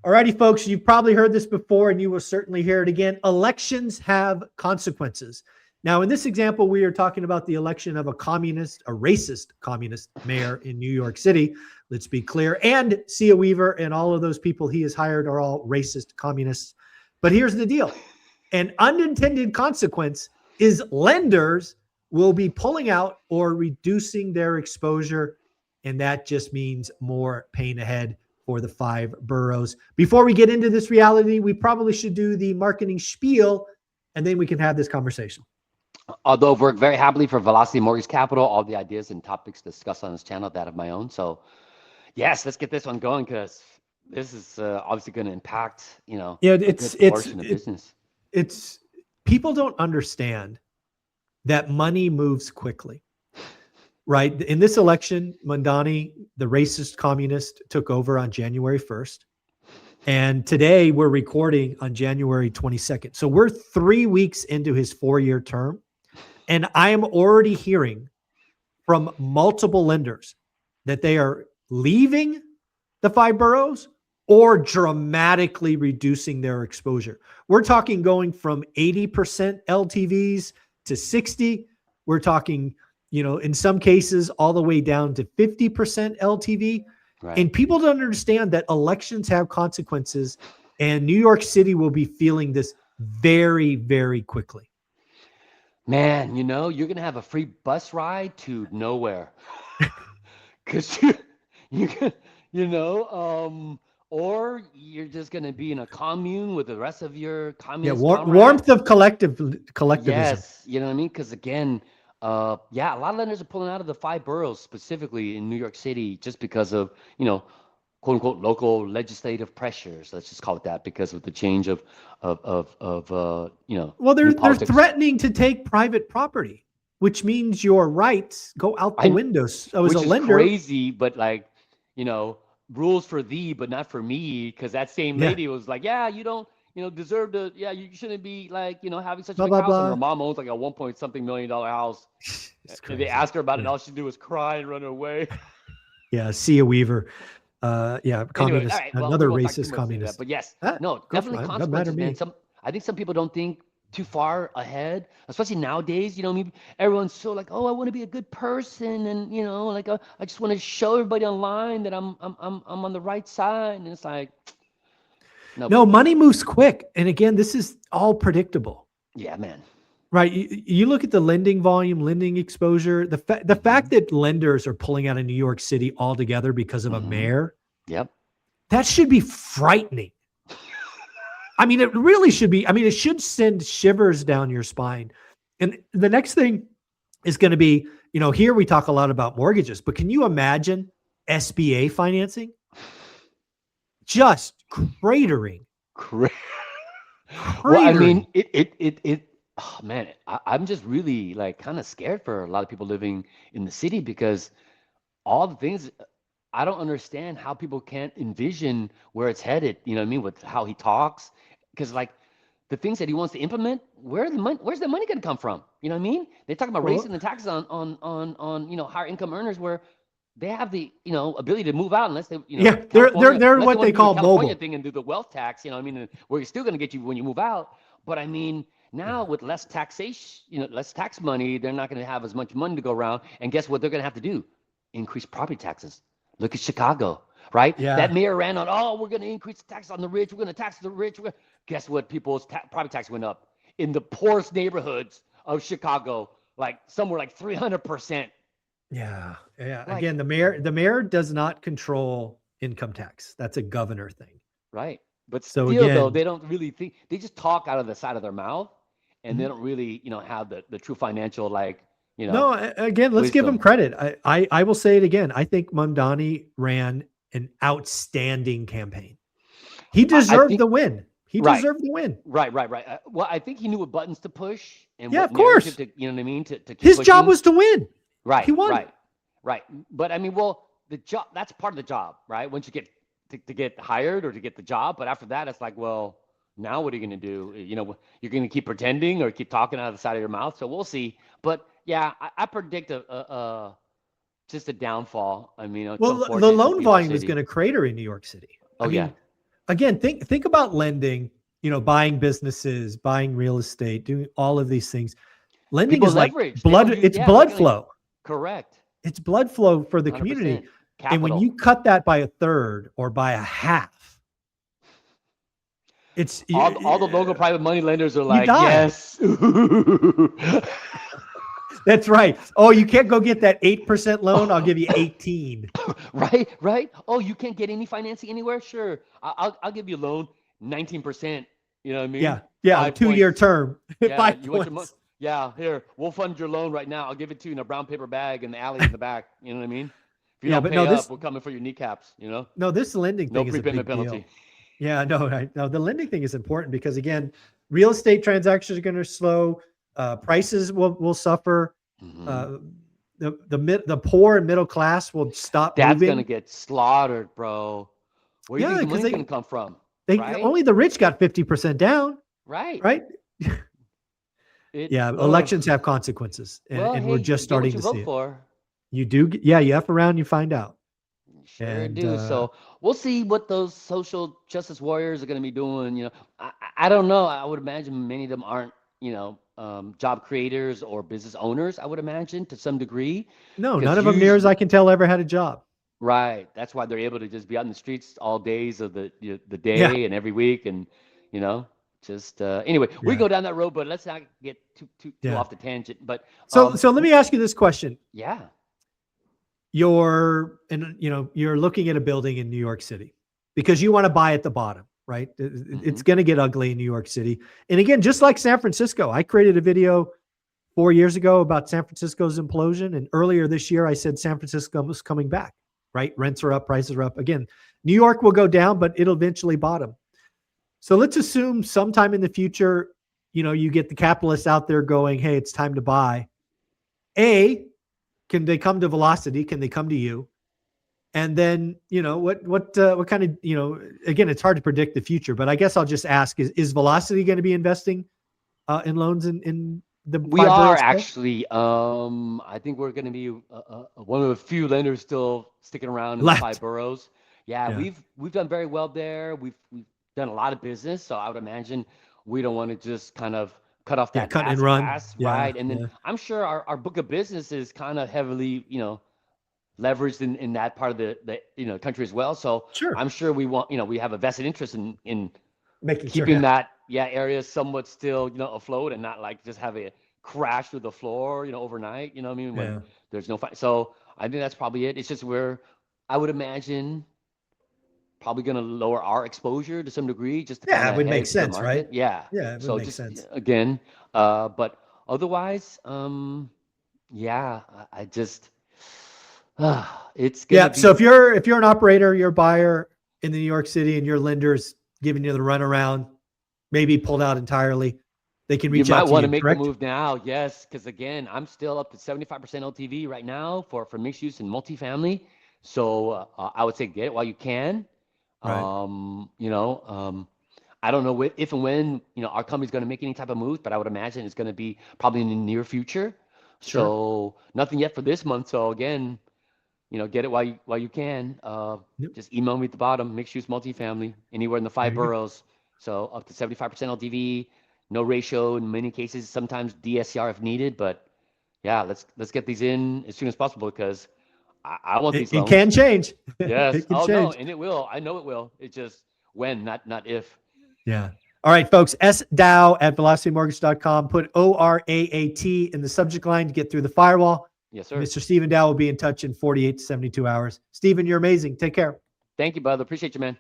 Alrighty, folks, you've probably heard this before and you will certainly hear it again. Elections have consequences. Now, in this example, we are talking about the election of a racist communist mayor in New York City. Let's be clear. And Sia Weaver and all of those people he has hired are all racist communists. But here's the deal. An unintended consequence is lenders will be pulling out or reducing their exposure. And that just means more pain ahead for the 5 boroughs. Before we get into this reality, we probably should do the marketing spiel, and then we can have this conversation. Although I've worked very happily for Velocity Mortgage Capital, all the ideas and topics discussed on this channel, that of my own. So yes, let's get this one going, because this is obviously going to impact, business. It's people don't understand that money moves quickly, right? In this election, Mamdani, the racist communist, took over on January 1st. And today we're recording on January 22nd. So we're 3 weeks into his 4-year term. And I am already hearing from multiple lenders that they are leaving the 5 boroughs or dramatically reducing their exposure. We're talking going from 80% LTVs to 60. We're talking, in some cases, all the way down to 50% LTV. Right. And people don't understand that elections have consequences, and New York City will be feeling this very, very quickly. Man, you're going to have a free bus ride to nowhere. Because or you're just going to be in a commune with the rest of your communist warmth of collectivism. Yes, you know what I mean? Because again, a lot of lenders are pulling out of the 5 boroughs, specifically in New York City, just because of, quote unquote, local legislative pressures. Let's just call it that, because of the change of Well, they're threatening to take private property, which means your rights go out the windows. So as a lender, crazy, but rules for thee, but not for me. Because that same lady was like, you don't. Deserve to, you shouldn't be having such a big house. And her mom owns like a $1-point-something million house. And they asked her about it, and all she did was cry and run away. Yeah, Sia Weaver. Communist, anyway, right, another racist communist. But yes, definitely consequences, man. I think some people don't think too far ahead, especially nowadays. Everyone's so like, oh, I want to be a good person, and I just want to show everybody online that I'm on the right side, and it's like. No, money moves quick. And again, this is all predictable. Yeah, man. Right. You look at the lending volume, lending exposure, the fact that lenders are pulling out of New York City altogether because of a mayor. Yep. That should be frightening. I mean, it really should be. I mean, it should send shivers down your spine. And the next thing is going to be, here we talk a lot about mortgages, but can you imagine SBA financing? Just cratering. Well, I mean, oh man, I'm just really kind of scared for a lot of people living in the city, because all the things, I don't understand how people can't envision where it's headed. You know what I mean? With how he talks, because the things that he wants to implement, where's the money going to come from? You know what I mean? They talk about raising the taxes on higher income earners, where they have the ability to move out unless they they're what they call mobile thing and do the wealth tax. Where you're still going to get you when you move out. But I mean, now with less taxation, less tax money, they're not going to have as much money to go around. And guess what they're going to have to do? Increase property taxes. Look at Chicago, right? Yeah. That mayor ran on, we're going to increase the tax on the rich. We're going to tax the rich. Guess what? People's property tax went up in the poorest neighborhoods of Chicago, somewhere like 300%. Yeah. Again, the mayor does not control income tax. That's a governor thing. Right. But still, though, they don't really think. They just talk out of the side of their mouth, and they don't really, have the true financial, No, again, let's give him credit. I will say it again. I think Mamdani ran an outstanding campaign. He deserved the win. He deserved the win. Right. Well, I think he knew what buttons to push. And of course. To, you know what I mean? To keep his pushing. job was to win. Right. He won. Right. But I mean, the job, that's part of the job, right? Once you get to get hired or to get the job. But after that, it's like, well, now what are you going to do? You're going to keep pretending or keep talking out of the side of your mouth. So we'll see. But yeah, I predict just a downfall. I mean, the loan volume is going to crater in New York City. I mean, again, think about lending, buying businesses, buying real estate, doing all of these things. Lending People is like leverage. blood. It's blood flow. Correct. It's blood flow for the 100%. community. Capital. And when you cut that by a third or by a half, it's all the local private money lenders are like, die. yes. That's right. Oh, you can't go get that 8% loan. I'll give you 18. Right. Oh, you can't get any financing anywhere? Sure. I'll give you a loan, 19%. You know what I mean? Yeah. 5 2-year term. Yeah, 5 you points. want your money? Yeah, here, we'll fund your loan right now. I'll give it to you in a brown paper bag in the alley in the back. You know what I mean? If you don't pay up, we're coming for your kneecaps, No, this lending thing is a big deal. penalty. Yeah, no, the lending thing is important because, again, real estate transactions are going to slow. Prices will suffer. The poor and middle class will stop moving. That's going to get slaughtered, bro. Where do you think the money's going to come from? Only the rich got 50% down. Right. Elections have consequences, and we're just starting to see it. For. You do, you F around, you find out. Sure do. So we'll see what those social justice warriors are going to be doing. I don't know. I would imagine many of them aren't, job creators or business owners. I would imagine to some degree. No, none of them, near as I can tell, ever had a job. Right. That's why they're able to just be out in the streets all days of the day and every week, and just anyway, we go down that road, but let's not get too off the tangent. But so let me ask you this question. Yeah. You're looking at a building in New York City because you want to buy at the bottom, right? It's going to get ugly in New York City. And again, just like San Francisco, I created a video 4 years ago about San Francisco's implosion. And earlier this year, I said San Francisco was coming back, right? Rents are up, prices are up. Again, New York will go down, but it'll eventually bottom. So let's assume sometime in the future, you get the capitalists out there going, hey, it's time to buy. Can they come to Velocity? Can they come to you? And then, what kind of, again, it's hard to predict the future, but I guess I'll just ask, is Velocity going to be investing in loans in the We are actually. I think we're going to be one of the few lenders still sticking around in the 5 boroughs. Yeah, we've done very well there. We've done a lot of business, so I would imagine we don't want to just kind of cut off that cut and run, right? And then I'm sure our book of business is kind of heavily, leveraged in that part of the country as well. So sure. I'm sure we want, we have a vested interest in keeping that area somewhat still, afloat and not like just have a crash through the floor, overnight. You know what I mean? When there's no fight. So I think that's probably it. It's just I would imagine probably going to lower our exposure to some degree, just to it would make sense, right? Yeah, it would make sense again. But otherwise, I just it's gonna be... So if you're an operator, you're a buyer in the New York City, and your lender's giving you the runaround, maybe pulled out entirely, they can reach out to you. You might want to make the move now, yes, because again, I'm still up to 75% LTV right now for mixed use and multifamily. So I would say get it while you can. Right. I don't know if and when our company's going to make any type of moves, but I would imagine it's going to be probably in the near future. Sure. So nothing yet for this month. So again, get it while you can. Just email me at the bottom. Mixed use multifamily anywhere in the 5 boroughs. So up to 75% LTV, no ratio in many cases. Sometimes DSCR if needed, but yeah, let's get these in as soon as possible because I want these loans. It can change. Yes. It can change. No, and it will. I know it will. It's just when, not if. Yeah. All right, folks. sdow@velocitymortgage.com. Put ORAAT in the subject line to get through the firewall. Yes, sir. Mr. Stephen Dow will be in touch in 48 to 72 hours. Stephen, you're amazing. Take care. Thank you, brother. Appreciate you, man.